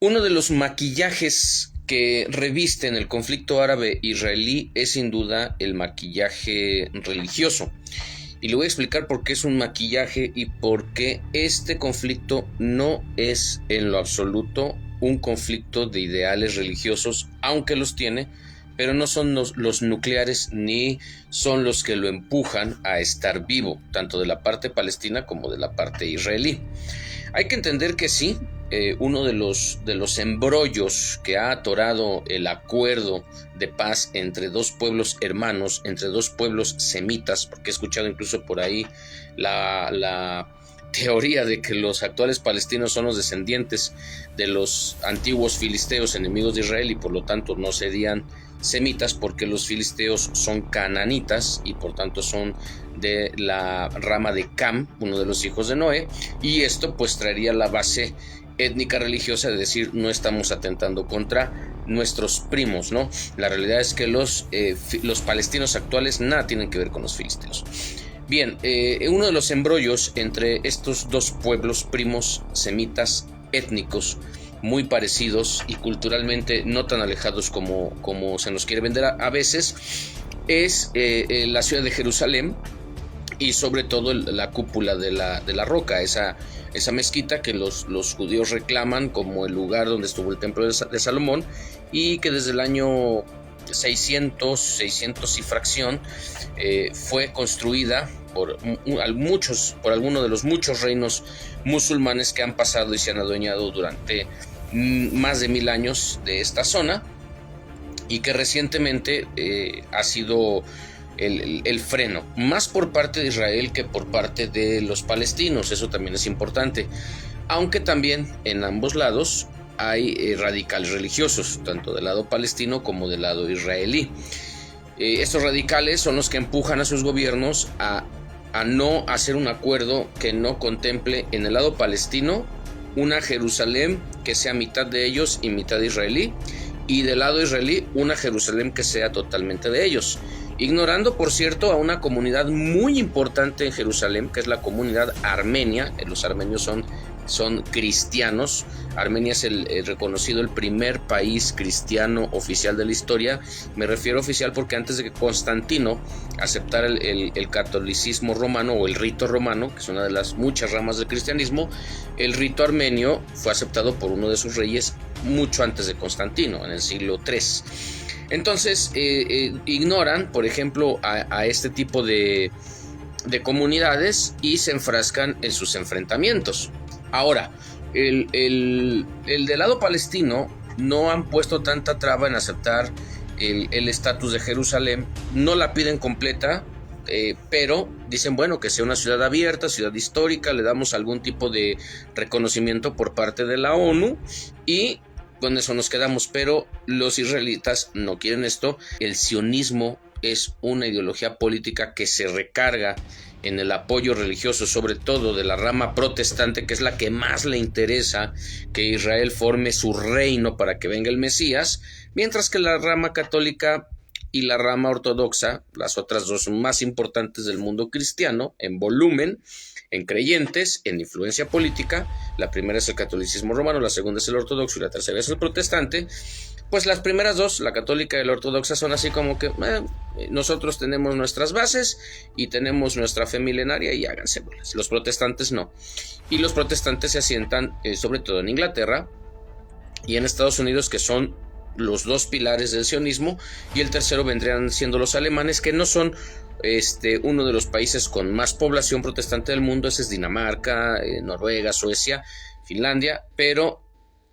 Uno de los maquillajes que revisten el conflicto árabe-israelí es sin duda el maquillaje religioso. Y le voy a explicar por qué es un maquillaje y por qué este conflicto no es en lo absoluto un conflicto de ideales religiosos, aunque los tiene, pero no son los nucleares ni son los que lo empujan a estar vivo, tanto de la parte palestina como de la parte israelí. Hay que entender que sí, uno de los embrollos que ha atorado el acuerdo de paz entre dos pueblos hermanos, entre dos pueblos semitas, porque he escuchado incluso por ahí la teoría de que los actuales palestinos son los descendientes de los antiguos filisteos enemigos de Israel y por lo tanto no serían semitas, porque los filisteos son cananitas y por tanto son de la rama de Cam, uno de los hijos de Noé, y esto pues traería la base étnica religiosa de decir no estamos atentando contra nuestros primos, ¿no? La realidad es que los palestinos actuales nada tienen que ver con los filisteos. Bien, uno de los embrollos entre estos dos pueblos primos semitas étnicos muy parecidos y culturalmente no tan alejados como se nos quiere vender a veces es la ciudad de Jerusalén y sobre todo la cúpula de la roca, esa mezquita que los judíos reclaman como el lugar donde estuvo el templo de Salomón y que desde el año 600 y fracción fue construida por alguno de los muchos reinos musulmanes que han pasado y se han adueñado durante más de 1000 años de esta zona y que recientemente ha sido el freno, más por parte de Israel que por parte de los palestinos. Eso también es importante, aunque también en ambos lados hay radicales religiosos, tanto del lado palestino como del lado israelí. Estos radicales son los que empujan a sus gobiernos a no hacer un acuerdo que no contemple en el lado palestino una Jerusalén que sea mitad de ellos y mitad israelí, y del lado israelí una Jerusalén que sea totalmente de ellos, ignorando por cierto a una comunidad muy importante en Jerusalén, que es la comunidad armenia. Los armenios son cristianos. Armenia es reconocido el primer país cristiano oficial de la historia. Me refiero oficial porque antes de que Constantino aceptara el catolicismo romano o el rito romano, que es una de las muchas ramas del cristianismo, el rito armenio fue aceptado por uno de sus reyes mucho antes de Constantino, en el siglo III. Entonces ignoran, por ejemplo, a este tipo de comunidades y se enfrascan en sus enfrentamientos. Ahora, el del lado palestino no han puesto tanta traba en aceptar el estatus de Jerusalén, no la piden completa, pero dicen, bueno, que sea una ciudad abierta, ciudad histórica, le damos algún tipo de reconocimiento por parte de la ONU y con eso nos quedamos. Pero los israelitas no quieren esto. El sionismo es una ideología política que se recarga en el apoyo religioso, sobre todo de la rama protestante, que es la que más le interesa que Israel forme su reino para que venga el Mesías, mientras que la rama católica y la rama ortodoxa, las otras dos más importantes del mundo cristiano en volumen, en creyentes, en influencia política, la primera es el catolicismo romano, la segunda es el ortodoxo y la tercera es el protestante. Pues las primeras dos, la católica y la ortodoxa, son así como que nosotros tenemos nuestras bases y tenemos nuestra fe milenaria y háganse bolas. Los protestantes no. Y los protestantes se asientan sobre todo en Inglaterra y en Estados Unidos, que son los dos pilares del sionismo, y el tercero vendrían siendo los alemanes, que no son uno de los países con más población protestante del mundo. Ese es Dinamarca, Noruega, Suecia, Finlandia, pero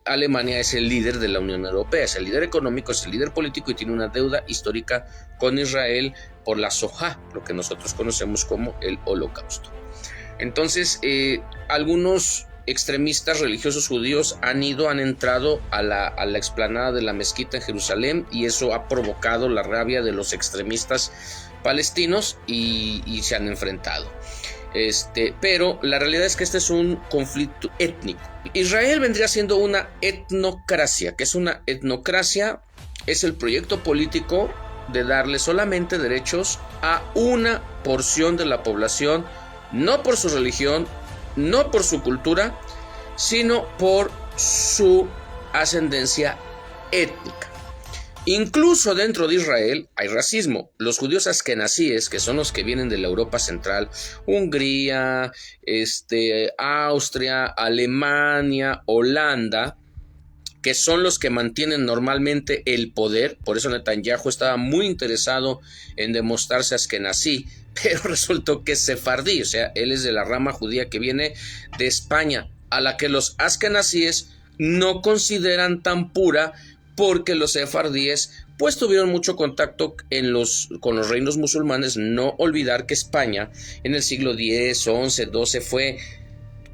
Alemania es el líder de la Unión Europea, es el líder económico, es el líder político y tiene una deuda histórica con Israel por la Shoah, lo que nosotros conocemos como el Holocausto. Entonces, algunos extremistas religiosos judíos han entrado a la explanada de la mezquita en Jerusalén, y eso ha provocado la rabia de los extremistas palestinos y se han enfrentado. Pero la realidad es que este es un conflicto étnico. Israel vendría siendo una etnocracia. ¿Qué es una etnocracia? Es el proyecto político de darle solamente derechos a una porción de la población, no por su religión, no por su cultura, sino por su ascendencia étnica. Incluso dentro de Israel hay racismo. Los judíos askenazíes, que son los que vienen de la Europa Central, Hungría, Austria, Alemania, Holanda, que son los que mantienen normalmente el poder. Por eso Netanyahu estaba muy interesado en demostrarse askenazí, pero resultó que es sefardí, o sea, él es de la rama judía que viene de España, a la que los askenazíes no consideran tan pura, porque los sefardíes pues tuvieron mucho contacto con los reinos musulmanes. No olvidar que España en el siglo X, XI, XII fue,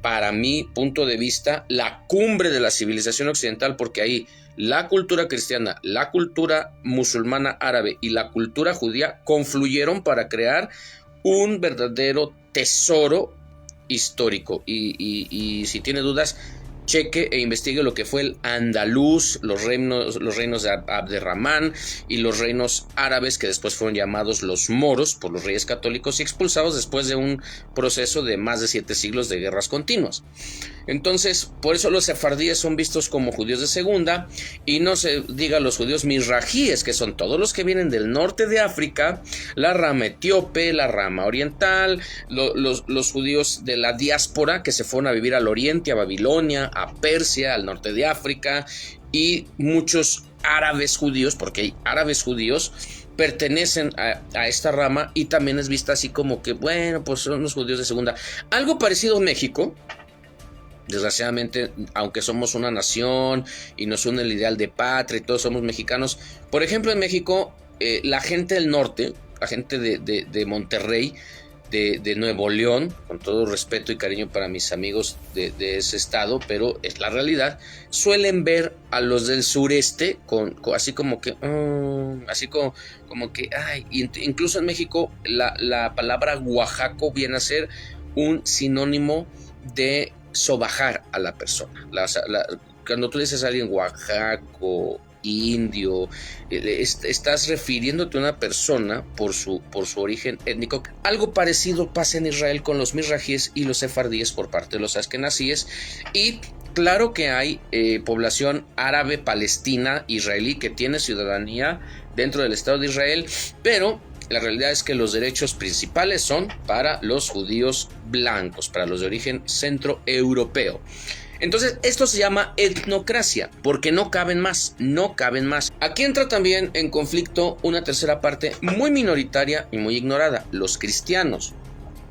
para mi punto de vista, la cumbre de la civilización occidental, porque ahí la cultura cristiana, la cultura musulmana árabe y la cultura judía confluyeron para crear un verdadero tesoro histórico. Y si tiene dudas, cheque e investigue lo que fue el andaluz, los reinos de Abderramán y los reinos árabes, que después fueron llamados los moros por los reyes católicos y expulsados después de un proceso de más de 7 siglos de guerras continuas. Entonces, por eso los sefardíes son vistos como judíos de segunda, y no se diga los judíos misrajíes, que son todos los que vienen del norte de África, la rama etíope, la rama oriental, los judíos de la diáspora que se fueron a vivir al oriente, a Babilonia, a Persia, al norte de África, y muchos árabes judíos, porque hay árabes judíos, pertenecen a esta rama, y también es vista así como que, bueno, pues son los judíos de segunda. Algo parecido en México. Desgraciadamente, aunque somos una nación y nos une el ideal de patria y todos somos mexicanos, por ejemplo en México, la gente del norte, la gente de Monterrey, de Nuevo León, con todo respeto y cariño para mis amigos de ese estado, pero es la realidad, suelen ver a los del sureste así como que, ay, incluso en México la palabra oaxaco viene a ser un sinónimo de sobajar a la persona. Cuando tú dices a alguien oaxaco, indio, estás refiriéndote a una persona por su origen étnico. Algo parecido pasa en Israel con los misrajíes y los sefardíes por parte de los askenazíes, y claro que hay población árabe, palestina, israelí que tiene ciudadanía dentro del Estado de Israel, pero la realidad es que los derechos principales son para los judíos blancos, para los de origen centroeuropeo. Entonces, esto se llama etnocracia, porque no caben más. Aquí entra también en conflicto una tercera parte muy minoritaria y muy ignorada: los cristianos.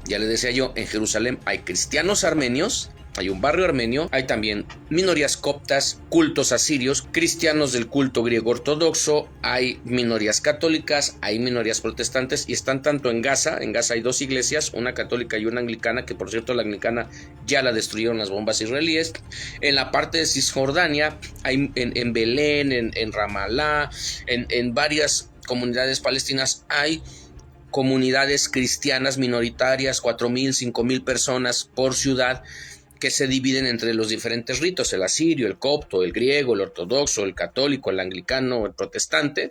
Ya les decía yo, en Jerusalén hay cristianos armenios, hay un barrio armenio, hay también minorías coptas, cultos asirios, cristianos del culto griego ortodoxo, hay minorías católicas, hay minorías protestantes, y están tanto en Gaza hay 2 iglesias, una católica y una anglicana, que por cierto la anglicana ya la destruyeron las bombas israelíes. En la parte de Cisjordania, hay en Belén, en Ramallah, en varias comunidades palestinas hay comunidades cristianas minoritarias, 4,000, 5,000 personas por ciudad, que se dividen entre los diferentes ritos: el asirio, el copto, el griego, el ortodoxo, el católico, el anglicano, el protestante,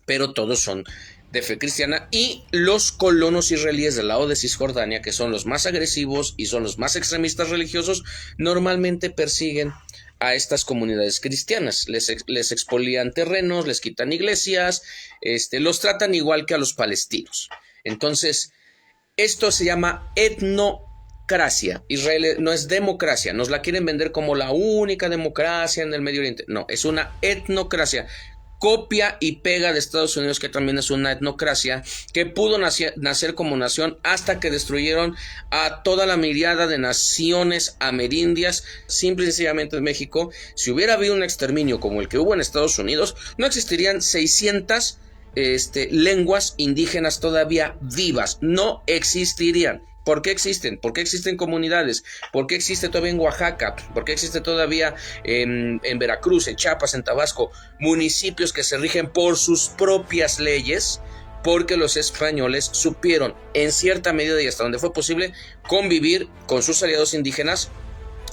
pero todos son de fe cristiana. Y los colonos israelíes del lado de Cisjordania, que son los más agresivos y son los más extremistas religiosos, normalmente persiguen a estas comunidades cristianas, les expolian terrenos, les quitan iglesias, los tratan igual que a los palestinos. Entonces, esto se llama etnocracia. Israel no es democracia, nos la quieren vender como la única democracia en el Medio Oriente. No, es una etnocracia, copia y pega de Estados Unidos, que también es una etnocracia, que pudo nacer como nación hasta que destruyeron a toda la miríada de naciones amerindias. Simple y sencillamente en México, si hubiera habido un exterminio como el que hubo en Estados Unidos, no existirían 600 lenguas indígenas todavía vivas, no existirían. ¿Por qué existen? ¿Por qué existen comunidades? ¿Por qué existe todavía en Oaxaca? ¿Por qué existe todavía en Veracruz, en Chiapas, en Tabasco, municipios que se rigen por sus propias leyes? Porque los españoles supieron, en cierta medida y hasta donde fue posible, convivir con sus aliados indígenas.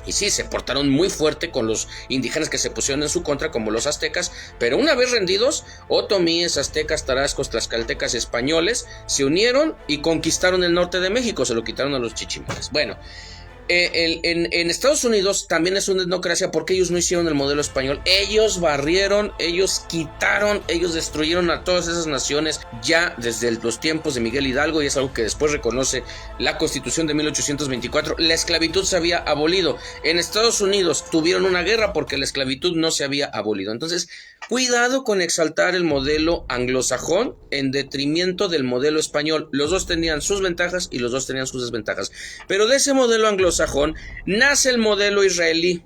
Y sí, se portaron muy fuerte con los indígenas que se pusieron en su contra, como los aztecas, pero una vez rendidos, otomíes, aztecas, tarascos, tlaxcaltecas, españoles se unieron y conquistaron el norte de México, se lo quitaron a los chichimales. Bueno, En Estados Unidos también es una etnocracia porque ellos no hicieron el modelo español. Ellos barrieron, ellos quitaron, ellos destruyeron a todas esas naciones ya desde los tiempos de Miguel Hidalgo, y es algo que después reconoce la Constitución de 1824. La esclavitud se había abolido. En Estados Unidos tuvieron una guerra porque la esclavitud no se había abolido. Entonces, cuidado con exaltar el modelo anglosajón en detrimento del modelo español. Los dos tenían sus ventajas y los dos tenían sus desventajas. Pero de ese modelo anglosajón nace el modelo israelí.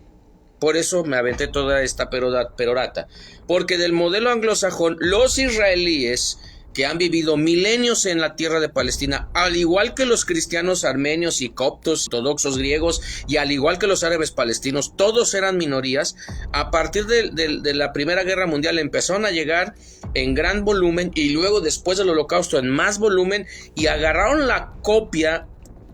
Por eso me aventé toda esta perorata. Porque del modelo anglosajón, los israelíes que han vivido milenios en la tierra de Palestina, al igual que los cristianos armenios y coptos, ortodoxos griegos, y al igual que los árabes palestinos, todos eran minorías. A partir de la Primera Guerra Mundial empezaron a llegar en gran volumen, y luego después del Holocausto en más volumen, y agarraron la copia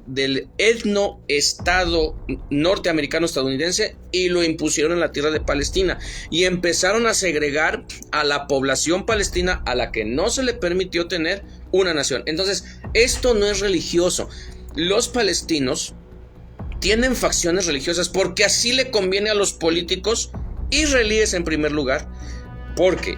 del etno-estado norteamericano estadounidense y lo impusieron en la tierra de Palestina, y empezaron a segregar a la población palestina, a la que no se le permitió tener una nación. Entonces, esto no es religioso. Los palestinos tienen facciones religiosas porque así le conviene a los políticos israelíes en primer lugar. Porque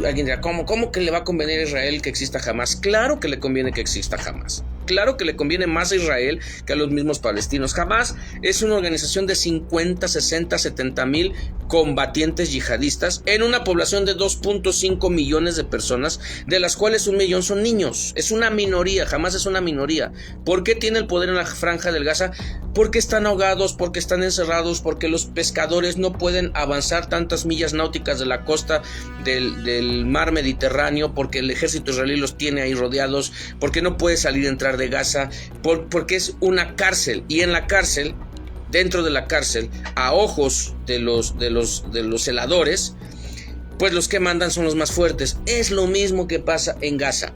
alguien dirá, ¿cómo que le va a convenir a Israel que exista Hamás? Claro que le conviene que exista Hamás. Claro que le conviene más a Israel que a los mismos palestinos. Hamás es una organización de 50, 60, 70 mil combatientes yihadistas en una población de 2.5 millones de personas, de las cuales 1 millón son niños. Es una minoría, Hamás es una minoría. ¿Por qué tiene el poder en la franja del Gaza? Porque están ahogados, porque están encerrados, porque los pescadores no pueden avanzar tantas millas náuticas de la costa del mar Mediterráneo, porque el ejército israelí los tiene ahí rodeados, porque no puede salir y entrar de Gaza, porque es una cárcel, y en la cárcel, dentro de la cárcel, a ojos de los celadores, pues los que mandan son los más fuertes. Es lo mismo que pasa en Gaza.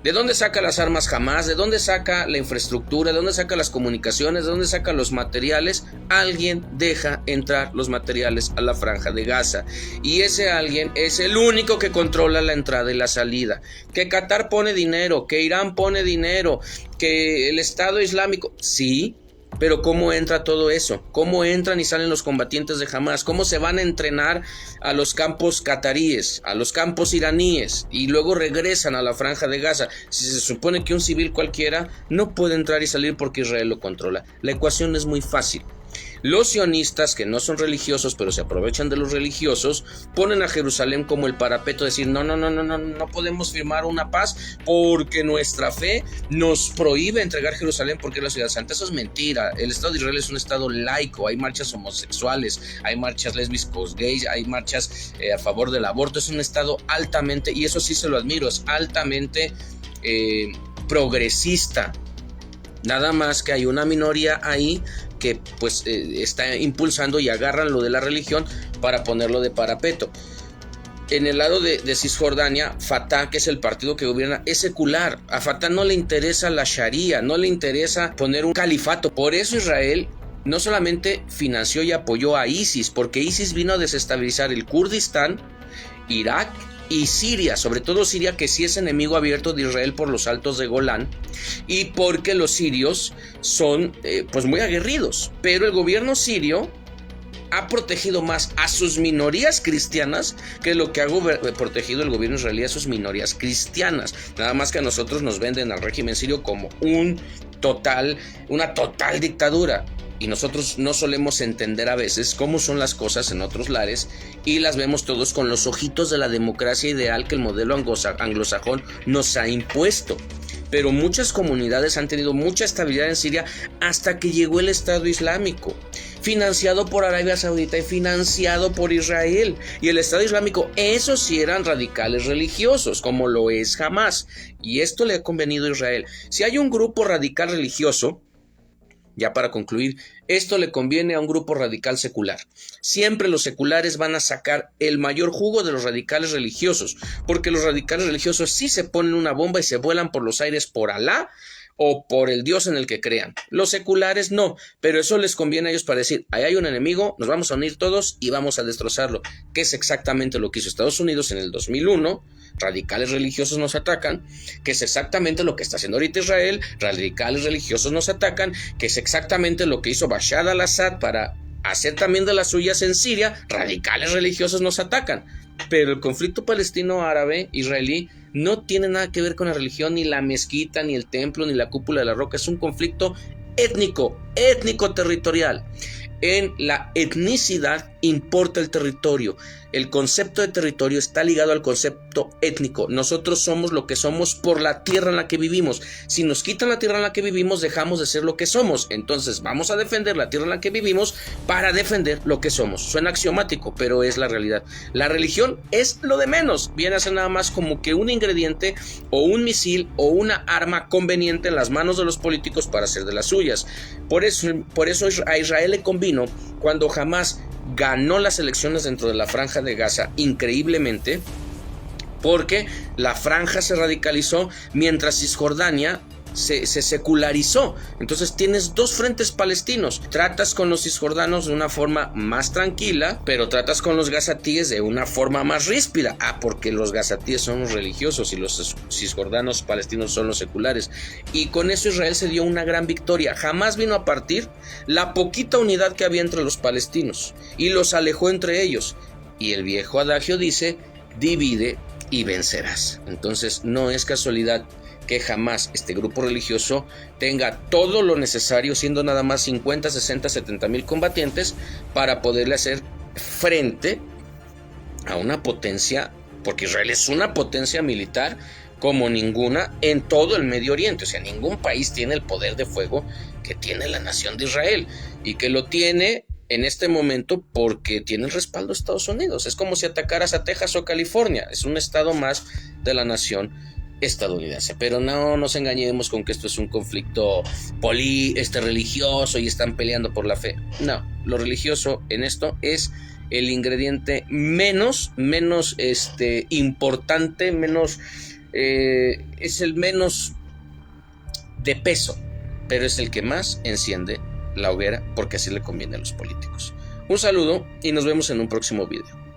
¿De dónde saca las armas Hamás? ¿De dónde saca la infraestructura? ¿De dónde saca las comunicaciones? ¿De dónde saca los materiales? Alguien deja entrar los materiales a la franja de Gaza, y ese alguien es el único que controla la entrada y la salida. Que Qatar pone dinero, que Irán pone dinero, que el Estado Islámico, sí. Pero ¿cómo entra todo eso? ¿Cómo entran y salen los combatientes de Hamás? ¿Cómo se van a entrenar a los campos cataríes, a los campos iraníes, y luego regresan a la franja de Gaza? Si se supone que un civil cualquiera no puede entrar y salir porque Israel lo controla. La ecuación es muy fácil. Los sionistas, que no son religiosos pero se aprovechan de los religiosos, ponen a Jerusalén como el parapeto, decir no podemos firmar una paz porque nuestra fe nos prohíbe entregar Jerusalén porque es la ciudad santa. Eso es mentira. El Estado de Israel es un Estado laico. Hay marchas homosexuales, hay marchas lésbicos, gays, hay marchas a favor del aborto. Es un Estado altamente, y eso sí se lo admiro, es altamente progresista. Nada más que hay una minoría ahí que pues está impulsando y agarran lo de la religión para ponerlo de parapeto. En el lado de Cisjordania, Fatah, que es el partido que gobierna, es secular. A Fatah no le interesa la Sharia, no le interesa poner un califato. Por eso Israel no solamente financió y apoyó a ISIS, porque ISIS vino a desestabilizar el Kurdistán, Irak y Siria, sobre todo Siria, que sí es enemigo abierto de Israel por los altos de Golán, y porque los sirios son pues muy aguerridos. Pero el gobierno sirio ha protegido más a sus minorías cristianas que lo que ha protegido el gobierno israelí a sus minorías cristianas. Nada más que a nosotros nos venden al régimen sirio como una total dictadura. Y nosotros no solemos entender a veces cómo son las cosas en otros lares, y las vemos todos con los ojitos de la democracia ideal que el modelo anglosajón nos ha impuesto. Pero muchas comunidades han tenido mucha estabilidad en Siria hasta que llegó el Estado Islámico, financiado por Arabia Saudita y financiado por Israel. Y el Estado Islámico, esos sí eran radicales religiosos, como lo es Hamás. Y esto le ha convenido a Israel. Si hay un grupo radical religioso, ya para concluir, esto le conviene a un grupo radical secular. Siempre los seculares van a sacar el mayor jugo de los radicales religiosos, porque los radicales religiosos sí se ponen una bomba y se vuelan por los aires por Alá, o por el Dios en el que crean. Los seculares no, pero eso les conviene a ellos para decir, ahí hay un enemigo, nos vamos a unir todos y vamos a destrozarlo, que es exactamente lo que hizo Estados Unidos en el 2001. Radicales religiosos nos atacan, que es exactamente lo que está haciendo ahorita Israel, radicales religiosos nos atacan, que es exactamente lo que hizo Bashar al-Assad para hacer también de las suyas en Siria, radicales religiosos nos atacan. Pero el conflicto palestino-árabe-israelí no tiene nada que ver con la religión, ni la mezquita, ni el templo, ni la cúpula de la roca. Es un conflicto étnico-territorial. En la etnicidad importa el territorio. El concepto de territorio está ligado al concepto étnico. Nosotros somos lo que somos por la tierra en la que vivimos. Si nos quitan la tierra en la que vivimos, dejamos de ser lo que somos. Entonces vamos a defender la tierra en la que vivimos para defender lo que somos. Suena axiomático, pero es la realidad. La religión es lo de menos. Viene a ser nada más como que un ingrediente o un misil o una arma conveniente en las manos de los políticos para hacer de las suyas. Por eso a Israel le convino cuando Hamás ganó las elecciones dentro de la franja de Gaza, increíblemente, porque la franja se radicalizó mientras Cisjordania se secularizó. Entonces tienes dos frentes palestinos. Tratas con los cisjordanos de una forma más tranquila, pero tratas con los gazatíes de una forma más ríspida. Porque los gazatíes son los religiosos y los cisjordanos palestinos son los seculares. Y con eso Israel se dio una gran victoria. Jamás vino a partir la poquita unidad que había entre los palestinos y los alejó entre ellos. Y el viejo adagio dice: divide y vencerás. Entonces no es casualidad que jamás este grupo religioso tenga todo lo necesario, siendo nada más 50, 60, 70 mil combatientes, para poderle hacer frente a una potencia, porque Israel es una potencia militar como ninguna en todo el Medio Oriente. O sea, ningún país tiene el poder de fuego que tiene la nación de Israel, y que lo tiene en este momento porque tiene el respaldo de Estados Unidos. Es como si atacaras a Texas o California. Es un estado más de la nación estadounidense. Pero no nos engañemos con que esto es un conflicto religioso y están peleando por la fe. No, lo religioso en esto es el ingrediente menos importante, es el menos de peso, pero es el que más enciende la hoguera, porque así le conviene a los políticos. Un saludo y nos vemos en un próximo video.